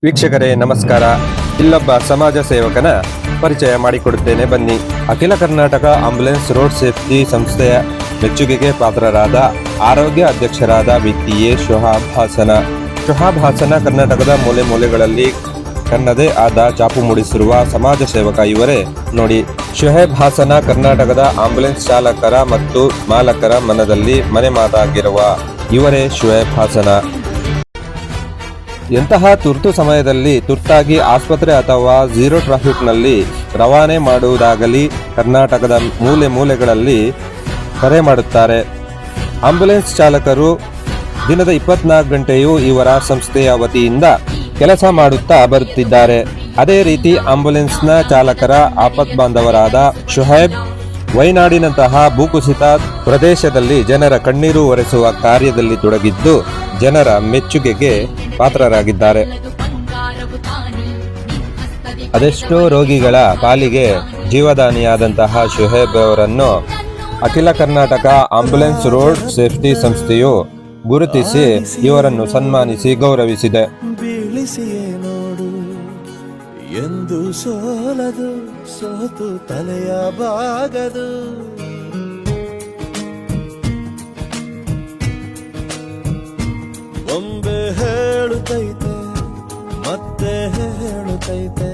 ವೀಕ್ಷಕರೇ ನಮಸ್ಕಾರ. ಇಲ್ಲೊಬ್ಬ ಸಮಾಜ ಸೇವಕನ ಪರಿಚಯ ಮಾಡಿಕೊಡುತ್ತೇನೆ ಬನ್ನಿ. ಅಖಿಲ ಕರ್ನಾಟಕ ಆಂಬ್ಯುಲೆನ್ಸ್ ರೋಡ್ ಸೇಫ್ಟಿ ಸಂಸ್ಥೆಯ ಮೆಚ್ಚುಗೆಗೆ ಪಾತ್ರರಾದ ಆರೋಗ್ಯ ಅಧ್ಯಕ್ಷರಾದ ವ್ಯಕ್ತಿಯೇ ಶೋಹಾಬ್ ಹಾಸನ. ಶೋಹಾಬ್ ಹಾಸನ ಕರ್ನಾಟಕದ ಮೂಲೆ ಮೂಲೆಗಳಲ್ಲಿ ತನ್ನದೇ ಆದ ಛಾಪು ಮೂಡಿಸಿರುವ ಸಮಾಜ ಸೇವಕ ಇವರೇ ನೋಡಿ. ಶೋಹೇಬ್ ಹಾಸನ ಕರ್ನಾಟಕದ ಆಂಬ್ಯುಲೆನ್ಸ್ ಚಾಲಕರ ಮತ್ತು ಮಾಲಕರ ಮನದಲ್ಲಿ ಮನೆ ಮಾತಾಗಿರುವ ಇವರೇ ಶೋಹೇಬ್ ಹಾಸನ. ಎಂತಹ ತುರ್ತು ಸಮಯದಲ್ಲಿ ತುರ್ತಾಗಿ ಆಸ್ಪತ್ರೆ ಅಥವಾ ಝೀರೋ ಟ್ರಾಫಿಕ್ನಲ್ಲಿ ರವಾನೆ ಮಾಡುವುದಾಗಲಿ ಕರ್ನಾಟಕದ ಮೂಲೆ ಮೂಲೆಗಳಲ್ಲಿ ಕರೆ ಮಾಡುತ್ತಾರೆ. ಆಂಬ್ಯುಲೆನ್ಸ್ ಚಾಲಕರು ದಿನದ 24 ಗಂಟೆಯೂ ಇವರ ಸಂಸ್ಥೆಯ ವತಿಯಿಂದ ಕೆಲಸ ಮಾಡುತ್ತಾ ಬರುತ್ತಿದ್ದಾರೆ. ಅದೇ ರೀತಿ ಆಂಬ್ಯುಲೆನ್ಸ್ನ ಚಾಲಕರ ಆಪತ್ಬಾಂಧವರಾದ ಶೋಹೇಬ್ ವೈನಾಡಿನಂತಹ ಭೂಕುಸಿತ ಪ್ರದೇಶದಲ್ಲಿ ಜನರ ಕಣ್ಣೀರು ಒರೆಸುವ ಕಾರ್ಯದಲ್ಲಿ ತೊಡಗಿದ್ದು ಜನರ ಮೆಚ್ಚುಗೆಗೆ ಪಾತ್ರರಾಗಿದ್ದಾರೆ. ಅದೆಷ್ಟೋ ರೋಗಿಗಳ ಪಾಲಿಗೆ ಜೀವದಾನಿಯಾದಂತಹ ಶೋಹೇಬ್ ಅವರನ್ನು ಅಖಿಲ ಕರ್ನಾಟಕ ಆಂಬ್ಯುಲೆನ್ಸ್ ರೋಡ್ ಸೇಫ್ಟಿ ಸಂಸ್ಥೆಯು ಗುರುತಿಸಿ ಇವರನ್ನು ಸನ್ಮಾನಿಸಿ ಗೌರವಿಸಿದೆ. ಎಂದು ಸೋಲದು ಸೋತು ತಲೆಯ ಬಾಗದು, ಒಮ್ಮೆ ಹೇಳುತ್ತೈತೆ ಮತ್ತೆ ಹೇಳುತ್ತೈತೆ.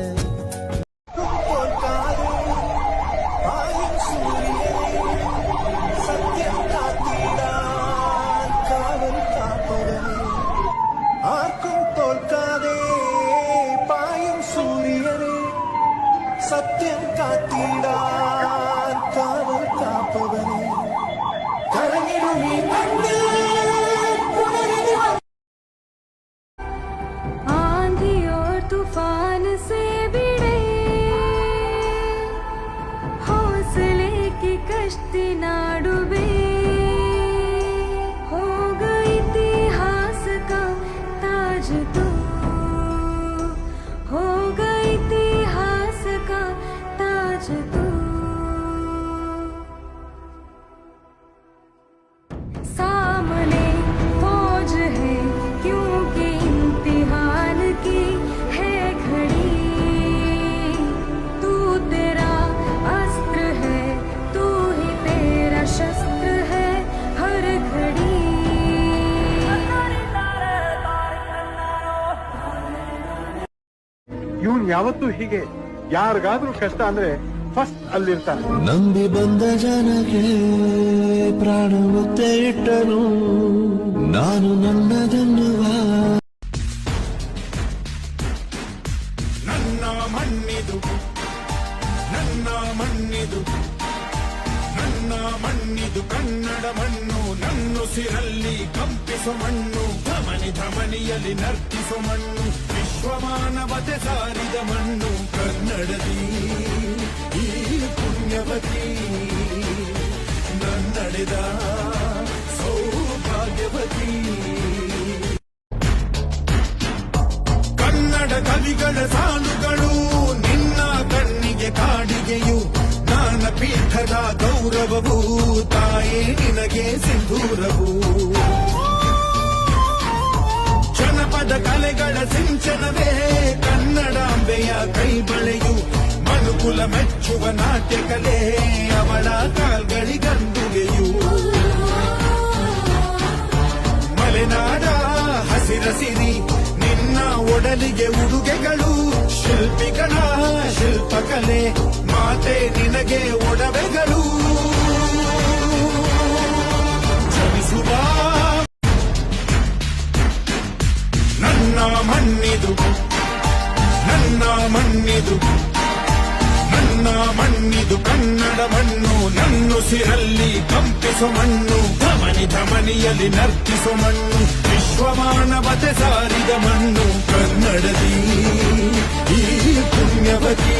സത്യം കാത്തിടാൻ കാവൽ കാപ്പവനെ കരഞ്ഞിടുമീ आंधी और तूफान से भिड़े हौसले की कश्ती ना डूबे, हो गई इतिहास का ताज तू, हो गई इतिहास का ताज तू. सामने फौज है क्योंकि इम्तिहान की है घड़ी, तू तेरा अस्त्र है तू ही तेरा शस्त्र है हर घड़ी. ಇವನ್ ಯಾವತ್ತೂ ಹೀಗೆ, ಯಾರಿಗಾದ್ರೂ ಕಷ್ಟ ಅಂದ್ರೆ ಫಸ್ಟ್ ಅಲ್ಲಿರ್ತಾನೆ. ನಂಬಿ ಬಂದ ಜನಕ್ಕೆ ಪ್ರಾಣ ಒತ್ತೆ ಇಟ್ಟನು ನಾನು ನನ್ನದನ್ನುವ. ನನ್ನ ಮಣ್ಣಿದು ನನ್ನ ಮಣ್ಣಿದು ನನ್ನ ಮಣ್ಣಿದು ಕನ್ನಡ ಮಣ್ಣು, ನನ್ನುಸಿರಲ್ಲಿ ಕಂಪಿಸೋ ಮಣ್ಣು, ಧಮನಿ ಧಮನಿಯಲ್ಲಿ ನರ್ತಿಸೋ ಮಣ್ಣು, ವಿಶ್ವಮಾನವತೆ ಸಾರಿದ ಮಣ್ಣು ಕನ್ನಡದಿ ಈ ಪುಣ್ಯವತಿ, ನನ್ನಡೆದ ಸೌಭಾಗ್ಯವತಿ. ಕನ್ನಡ ಕವಿಗಳ ಸಾಲುಗಳು ನಿನ್ನ ಕಣ್ಣಿಗೆ ಕಾಡಿಗೆಯು, ಜ್ಞಾನಪೀಠದ ಗೌರವವು ತಾಯೇ ನಿನಗೆ ಸಿಂಧೂರವು. ಜನಪದ ಕಲೆಗಳ ಸಿಂಚನವೇ ಕನ್ನಡಾಂಬೆಯ ಕೈಬಳೆಯು, ಮನುಕುಲ ಮೆಚ್ಚುವ ನಾಟ್ಯ ಕಲೆ ಅವಳ ಕಾಲ್ಗಳಿಗಂದುಗೆಯು. ಮಲೆನಾಡ ಹಸಿರ ಸಿರಿ ನಿನ್ನ ಒಡಲಿಗೆ ಉಡುಗೆಗಳು, ಶಿಲ್ಪಿಗಳ ಶಿಲ್ಪಕಲೆ ಮಾತೆ ನಿನಗೆ ಒಡವೆಗಳು. ಶ್ರಮಿಸುವ ನನ್ನ ಮಣ್ಣಿದು ನನ್ನ ಮಣ್ಣಿದು ನನ್ನ ಮಣ್ಣಿದು ಕನ್ನಡ ಮಣ್ಣು, ನನ್ನುಸಿರಲ್ಲಿ ಕಂಪಿಸೋ ಮಣ್ಣು, ಧಮನಿ ಧಮನಿಯಲ್ಲಿ ನರ್ತಿಸೋ ಮಣ್ಣು, ವಿಶ್ವಮಾನವತೆ ಸಾರಿದ ಮಣ್ಣು ಕನ್ನಡದಿ ಈ ಪುಣ್ಯವತಿ.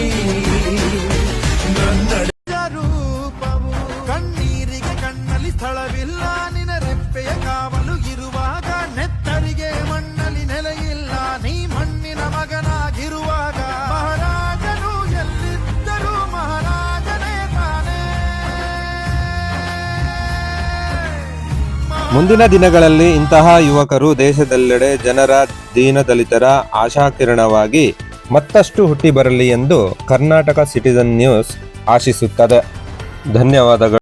ನನ್ನಡ ರೂಪವು ಕಣ್ಣೀರಿಗೆ ಕಣ್ಣಲ್ಲಿ ಸ್ಥಳವಿಲ್ಲ, ನಿನ ರೆಪ್ಪೆಯ ಕಾವಲು ಇರುವಾಗ ನೆತ್ತರಿಗೆ ಮಣ್ಣಲ್ಲಿ ನೆಲೆಯಿಲ್ಲ, ನೀ ಮಣ್ಣಿನ ಮಗನಾಗಿರುವಾಗ ಮಹಾರಾಜನು ಎಲ್ಲಿದ್ದರೂ ಮಹಾರಾಜನೇ ತಾನೇ. ಮುಂದಿನ ದಿನಗಳಲ್ಲಿ ಇಂತಹ ಯುವಕರು ದೇಶದೆಲ್ಲೆಡೆ ಜನರ ದೀನದಲಿತರ ಆಶಾಕಿರಣವಾಗಿ ಮತ್ತಷ್ಟು ಹುಟ್ಟಿ ಬರಲಿ ಎಂದು ಕರ್ನಾಟಕ ಸಿಟಿಜನ್ ನ್ಯೂಸ್ ಆಶಿಸುತ್ತದೆ. ಧನ್ಯವಾದಗಳು.